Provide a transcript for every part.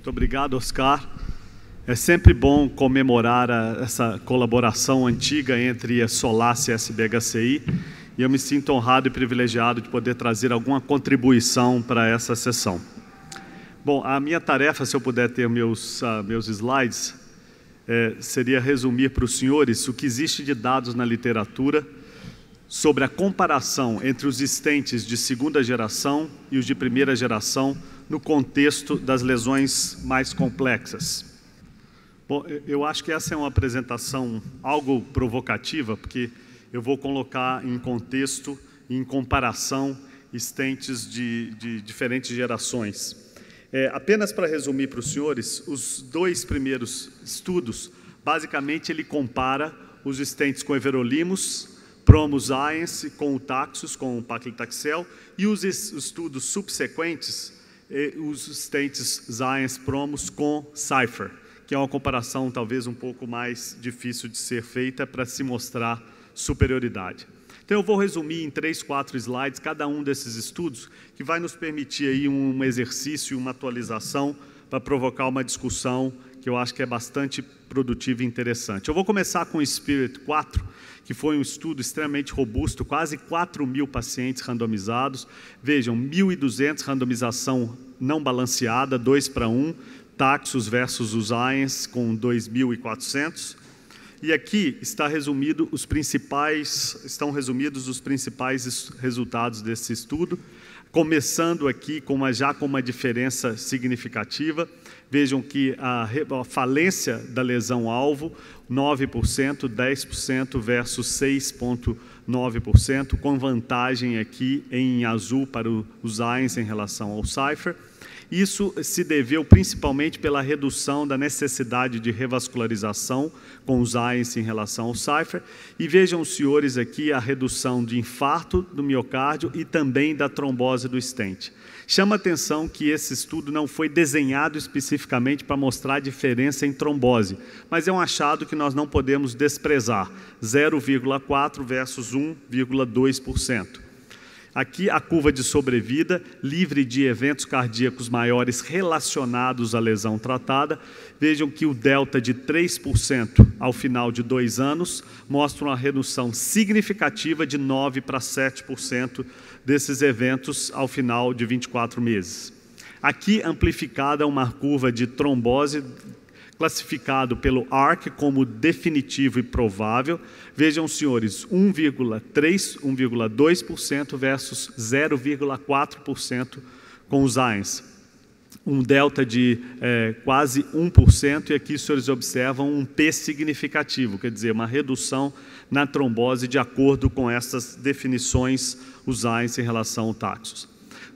Muito obrigado, Oscar. É sempre bom comemorar essa colaboração antiga entre a Solácia e a SBHCI, e eu me sinto honrado e privilegiado de poder trazer alguma contribuição para essa sessão. Bom, a minha tarefa, se eu puder ter meus slides, seria resumir para os senhores o que existe de dados na literatura sobre a comparação entre os stents de segunda geração e os de primeira geração no contexto das lesões mais complexas. Bom, eu acho que essa é uma apresentação algo provocativa, porque eu vou colocar em contexto, em comparação, stents de diferentes gerações. Apenas para resumir para os senhores, os dois primeiros estudos, basicamente ele compara os stents com everolimus, Promos-Science, com o Taxus, com o paclitaxel, e os estudos subsequentes, os stents Science Promos com Cypher, que é uma comparação talvez um pouco mais difícil de ser feita para se mostrar superioridade. Então eu vou resumir em 3, 4 slides cada um desses estudos, que vai nos permitir aí um exercício, uma atualização, para provocar uma discussão que eu acho que é bastante produtiva e interessante. Eu vou começar com o Spirit 4, que foi um estudo extremamente robusto, quase 4.000 pacientes randomizados. Vejam, 1.200 randomização não balanceada, 2:1, Taxus versus os Science com 2.400. E aqui estão resumidos os principais resultados desse estudo, começando aqui já com uma diferença significativa. Vejam que a falência da lesão-alvo, 9%, 10% versus 6,9%, com vantagem aqui em azul para os Science em relação ao Cypher. Isso se deveu principalmente pela redução da necessidade de revascularização com os Science em relação ao Cypher. E vejam, senhores, aqui a redução de infarto do miocárdio e também da trombose do stent. Chama a atenção que esse estudo não foi desenhado especificamente para mostrar a diferença em trombose, mas é um achado que nós não podemos desprezar, 0,4% versus 1,2%. Aqui a curva de sobrevida, livre de eventos cardíacos maiores relacionados à lesão tratada. Vejam que o delta de 3% ao final de 2 anos mostra uma redução significativa de 9% para 7% desses eventos ao final de 24 meses. Aqui amplificada uma curva de trombose, classificado pelo ARC como definitivo e provável. Vejam, senhores, 1,3%, 1,2% versus 0,4% com os Science. Um delta de quase 1%, e aqui os senhores observam um P significativo, quer dizer, uma redução na trombose de acordo com essas definições, os Science em relação ao Taxus.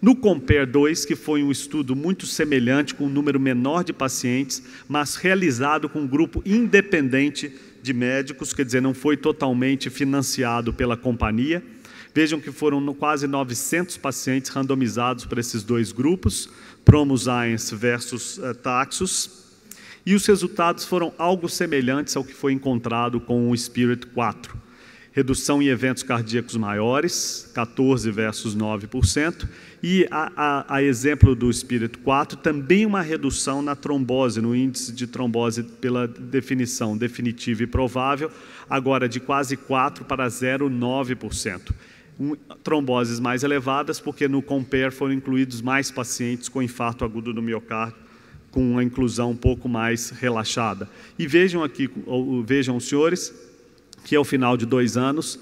No Compare 2, que foi um estudo muito semelhante, com um número menor de pacientes, mas realizado com um grupo independente de médicos, quer dizer, não foi totalmente financiado pela companhia. Vejam que foram quase 900 pacientes randomizados para esses dois grupos, Promos-Science versus Taxus, e os resultados foram algo semelhantes ao que foi encontrado com o Spirit 4. Redução em eventos cardíacos maiores, 14% versus 9%, e a exemplo do Spirit 4, também uma redução na trombose, no índice de trombose pela definição definitiva e provável, agora de quase 4% para 0,9%. Tromboses mais elevadas, porque no Compare foram incluídos mais pacientes com infarto agudo do miocárdio, com uma inclusão um pouco mais relaxada. E vejam aqui, vejam, senhores, que ao final de 2 anos,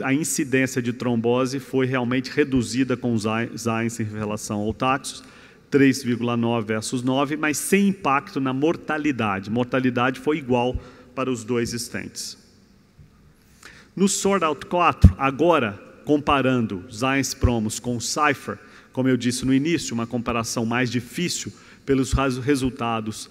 a incidência de trombose foi realmente reduzida com os Science em relação ao Taxus, 3,9 versus 9, mas sem impacto na mortalidade. Mortalidade foi igual para os dois stents. No SWORD-Out 4, agora, comparando Science Promos com Cypher, como eu disse no início, uma comparação mais difícil pelos resultados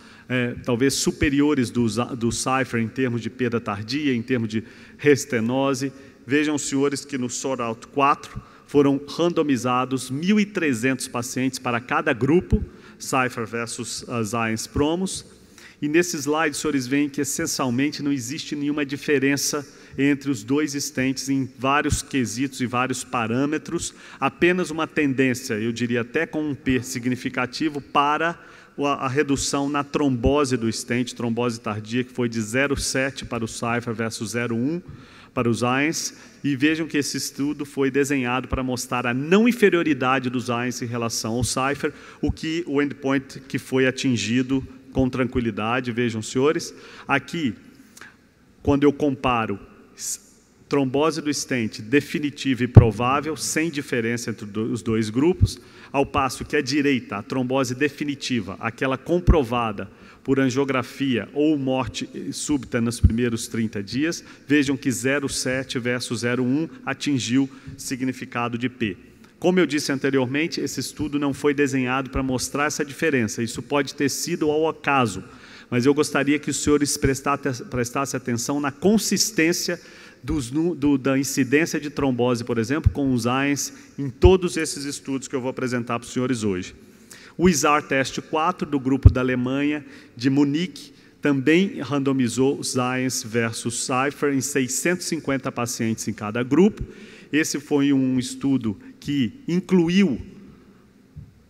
talvez superiores do Cypher em termos de perda tardia, em termos de restenose. Vejam, senhores, que no SWORD-Out 4 foram randomizados 1.300 pacientes para cada grupo, Cypher versus Science Promos. E nesse slide, os senhores veem que essencialmente não existe nenhuma diferença entre os dois stents em vários quesitos e vários parâmetros, apenas uma tendência, eu diria até com um P significativo, para a redução na trombose do stent, trombose tardia, que foi de 0,7 para o Cypher versus 0,1 para os Zayens, e vejam que esse estudo foi desenhado para mostrar a não inferioridade dos Zayens em relação ao Cypher, o endpoint que foi atingido com tranquilidade. Vejam, senhores, aqui, quando eu comparo trombose do stent definitiva e provável, sem diferença entre os dois grupos, ao passo que à direita, a trombose definitiva, aquela comprovada por angiografia ou morte súbita nos primeiros 30 dias, vejam que 0,7 versus 0,1 atingiu significado de P. Como eu disse anteriormente, esse estudo não foi desenhado para mostrar essa diferença, isso pode ter sido ao acaso, mas eu gostaria que os senhores prestassem atenção na consistência da incidência de trombose, por exemplo, com os Zayens em todos esses estudos que eu vou apresentar para os senhores hoje. O ISAR Teste 4, do grupo da Alemanha, de Munique, também randomizou os Zayens versus Cypher em 650 pacientes em cada grupo. Esse foi um estudo que incluiu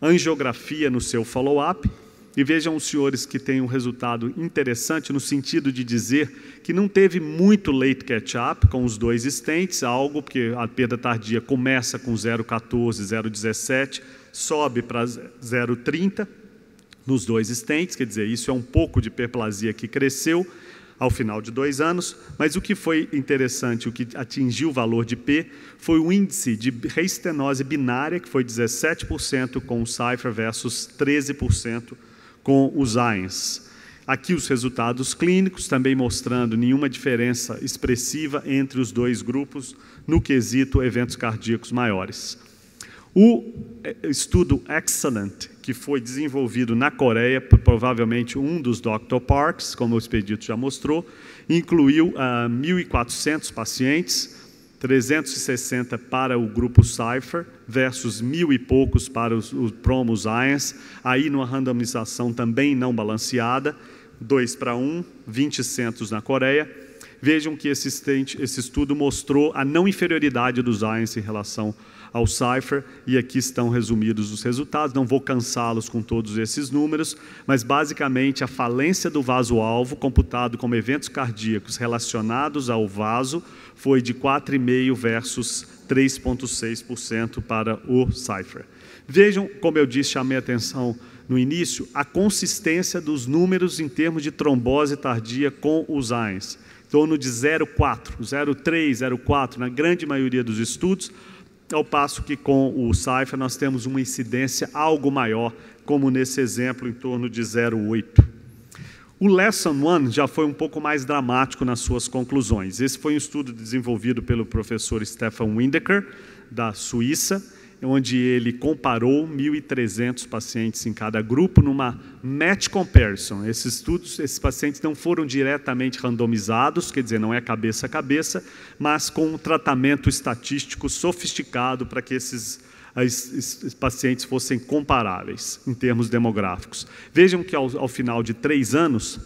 angiografia no seu follow-up. E vejam os senhores que tem um resultado interessante no sentido de dizer que não teve muito late catch-up com os dois stents, algo porque a perda tardia começa com 0,14, 0,17, sobe para 0,30 nos dois stents, quer dizer, isso é um pouco de hiperplasia que cresceu ao final de 2 anos, mas o que foi interessante, o que atingiu o valor de P, foi o índice de reestenose binária, que foi 17% com o Cypher versus 13% com os Zayens. Aqui os resultados clínicos, também mostrando nenhuma diferença expressiva entre os dois grupos no quesito eventos cardíacos maiores. O estudo Excellent, que foi desenvolvido na Coreia, provavelmente um dos Dr. Parks, como o expedito já mostrou, incluiu 1.400 pacientes, 360 para o grupo Cypher versus 1.000 e poucos para os promos Zayens, aí numa randomização também não balanceada, 2:1, 20 centros na Coreia. Vejam que esse estudo mostrou a não inferioridade dos Zayens em relação ao Cypher, e aqui estão resumidos os resultados, não vou cansá-los com todos esses números, mas basicamente a falência do vaso-alvo, computado como eventos cardíacos relacionados ao vaso, foi de 4,5% versus 3,6% para o Cypher. Vejam, como eu disse, chamei a atenção no início, a consistência dos números em termos de trombose tardia com os Zayens, em torno de 0,4, 0,3, 0,4, na grande maioria dos estudos, ao passo que com o Cypher nós temos uma incidência algo maior, como nesse exemplo, em torno de 0,8. O Lesson 1 já foi um pouco mais dramático nas suas conclusões. Esse foi um estudo desenvolvido pelo professor Stefan Windecker, da Suíça, onde ele comparou 1.300 pacientes em cada grupo numa match comparison. Esses pacientes não foram diretamente randomizados, quer dizer, não é cabeça a cabeça, mas com um tratamento estatístico sofisticado para que esses pacientes fossem comparáveis em termos demográficos. Vejam que ao final de 3 anos,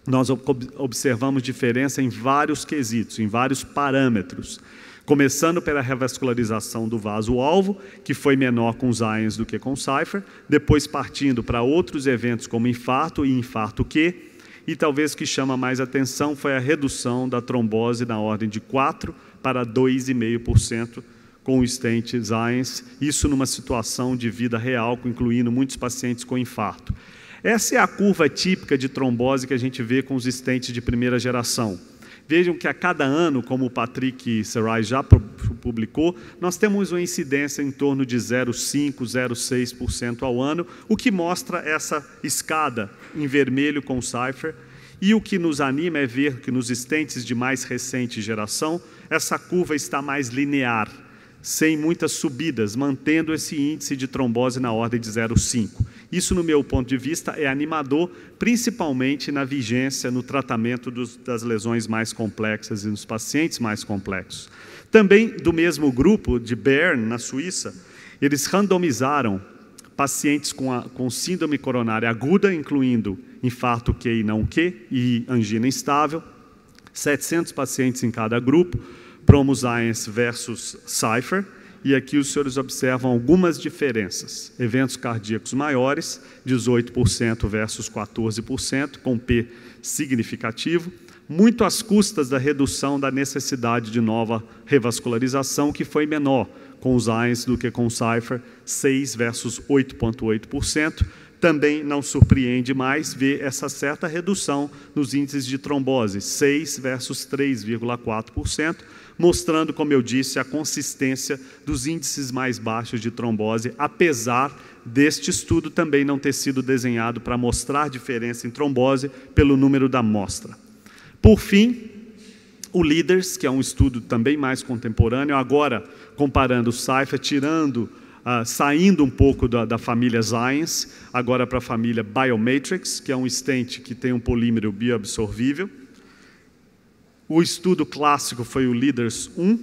nós observamos diferença em vários quesitos, em vários parâmetros. Começando pela revascularização do vaso-alvo, que foi menor com os Zayens do que com o Cypher, depois partindo para outros eventos como infarto e infarto Q, e talvez o que chama mais atenção foi a redução da trombose na ordem de 4% para 2,5% com o stent Zayens, isso numa situação de vida real, incluindo muitos pacientes com infarto. Essa é a curva típica de trombose que a gente vê com os stents de primeira geração. Vejam que a cada ano, como o Patrick Serai já publicou, nós temos uma incidência em torno de 0,5%, 0,6% ao ano, o que mostra essa escada em vermelho com o Cypher. E o que nos anima é ver que nos stents de mais recente geração, essa curva está mais linear, sem muitas subidas, mantendo esse índice de trombose na ordem de 0,5. Isso, no meu ponto de vista, é animador, principalmente na vigência, no tratamento das lesões mais complexas e nos pacientes mais complexos. Também, do mesmo grupo de Bern, na Suíça, eles randomizaram pacientes com síndrome coronária aguda, incluindo infarto Q e não Q, e angina instável, 700 pacientes em cada grupo, Promos Zayens versus Cypher, e aqui os senhores observam algumas diferenças. Eventos cardíacos maiores, 18% versus 14%, com P significativo, muito às custas da redução da necessidade de nova revascularização, que foi menor com os AINS do que com o Cypher, 6 versus 8,8%. Também não surpreende mais ver essa certa redução nos índices de trombose, 6 versus 3,4%, mostrando, como eu disse, a consistência dos índices mais baixos de trombose, apesar deste estudo também não ter sido desenhado para mostrar diferença em trombose pelo número da amostra. Por fim, o LEADERS, que é um estudo também mais contemporâneo, agora comparando o Cypher, saindo um pouco da família Science, agora para a família Biomatrix, que é um stent que tem um polímero bioabsorvível. O estudo clássico foi o LEADERS 1,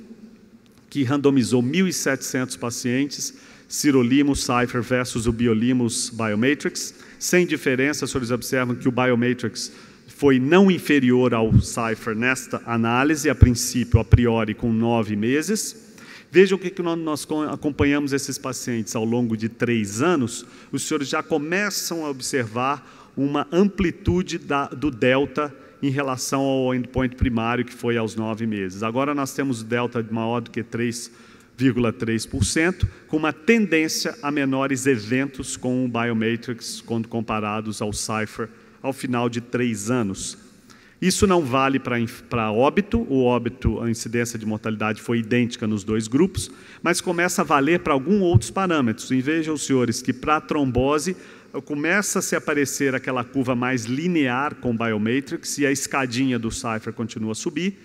que randomizou 1.700 pacientes, sirolimus Cypher versus o biolimus Biomatrix. Sem diferença, os senhores observam que o Biomatrix foi não inferior ao Cypher nesta análise, a princípio, a priori, com 9 meses. Vejam o que nós acompanhamos esses pacientes ao longo de 3 anos, os senhores já começam a observar uma amplitude do delta em relação ao endpoint primário, que foi aos 9 meses. Agora nós temos delta maior do que 3,3%, com uma tendência a menores eventos com o Biomatrix, quando comparados ao Cypher, ao final de 3 anos. Isso não vale para óbito, o óbito, a incidência de mortalidade foi idêntica nos 2 grupos, mas começa a valer para alguns outros parâmetros. E vejam, senhores, que para a trombose começa a se aparecer aquela curva mais linear com o Biomatrix e a escadinha do Cypher continua a subir,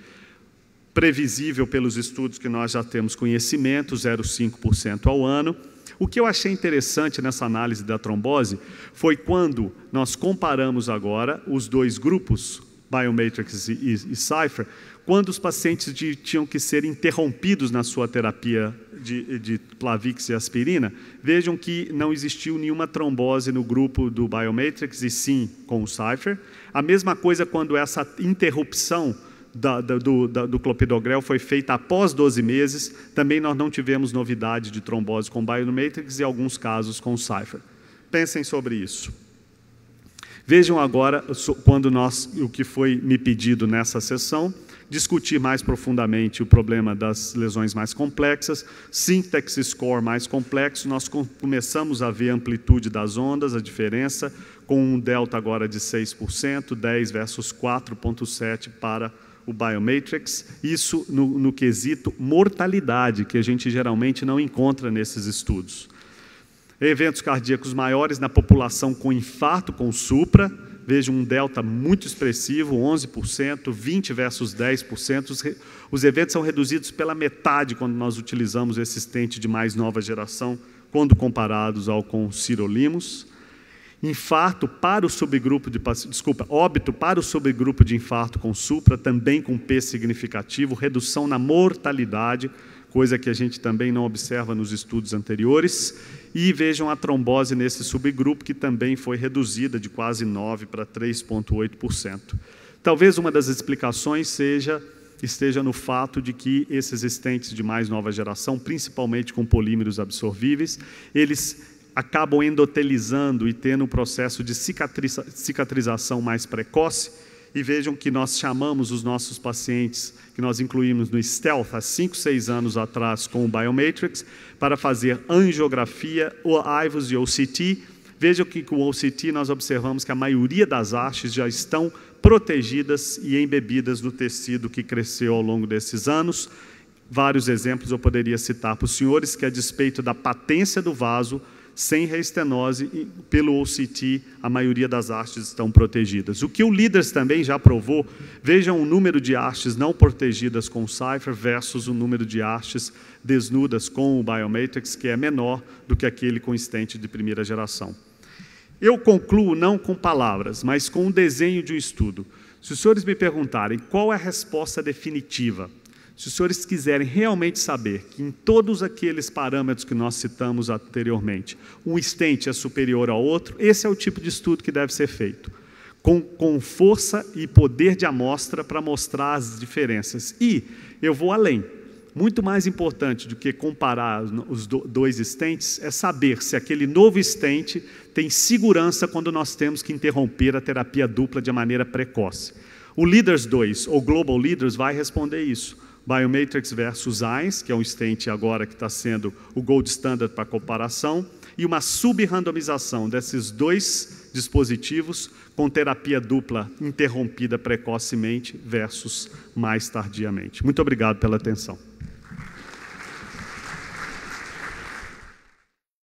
previsível pelos estudos que nós já temos conhecimento, 0,5% ao ano. O que eu achei interessante nessa análise da trombose foi quando nós comparamos agora os 2 grupos, Biomatrix e Cypher, quando os pacientes tinham que ser interrompidos na sua terapia de Plavix e aspirina, vejam que não existiu nenhuma trombose no grupo do Biomatrix e sim com o Cypher. A mesma coisa quando essa interrupção do clopidogrel foi feita após 12 meses, também nós não tivemos novidade de trombose com o Biomatrix e alguns casos com o Cypher. Pensem sobre isso. Vejam agora o que foi me pedido nessa sessão, discutir mais profundamente o problema das lesões mais complexas, syntax score mais complexo, nós começamos a ver a amplitude das ondas, a diferença, com um delta agora de 6%, 10 versus 4,7 para o Biomatrix, isso no quesito mortalidade, que a gente geralmente não encontra nesses estudos. Eventos cardíacos maiores na população com infarto com supra, vejam um delta muito expressivo, 11%, 20 versus 10%. Os eventos são reduzidos pela metade quando nós utilizamos esse stent de mais nova geração, quando comparados ao com sirolimus. Infarto para o subgrupo óbito para o subgrupo de infarto com supra, também com P significativo, redução na mortalidade, coisa que a gente também não observa nos estudos anteriores. E vejam a trombose nesse subgrupo, que também foi reduzida de quase 9% para 3,8%. Talvez uma das explicações esteja no fato de que esses stents de mais nova geração, principalmente com polímeros absorvíveis, eles acabam endotelizando e tendo um processo de cicatrização mais precoce. E vejam que nós chamamos os nossos pacientes, que nós incluímos no Stealth há 5, 6 anos atrás com o Biomatrix, para fazer angiografia, AIVUS e OCT. Vejam que com o OCT nós observamos que a maioria das hastes já estão protegidas e embebidas no tecido que cresceu ao longo desses anos. Vários exemplos eu poderia citar para os senhores, que a despeito da patência do vaso, sem reestenose, e pelo OCT, a maioria das hastes estão protegidas. O que o LEADERS também já provou, vejam o número de hastes não protegidas com o Cypher versus o número de hastes desnudas com o Biomatrix, que é menor do que aquele com stent de primeira geração. Eu concluo não com palavras, mas com um desenho de um estudo. Se os senhores me perguntarem qual é a resposta definitiva, se os senhores quiserem realmente saber que em todos aqueles parâmetros que nós citamos anteriormente, um stent é superior ao outro, esse é o tipo de estudo que deve ser feito, com força e poder de amostra para mostrar as diferenças. E eu vou além. muito mais importante do que comparar os dois stents é saber se aquele novo stent tem segurança quando nós temos que interromper a terapia dupla de maneira precoce. O Leaders 2, ou Global Leaders, vai responder isso. Biomatrix versus AINS, que é um stent agora que está sendo o gold standard para comparação, e uma subrandomização desses dois dispositivos com terapia dupla interrompida precocemente versus mais tardiamente. Muito obrigado pela atenção.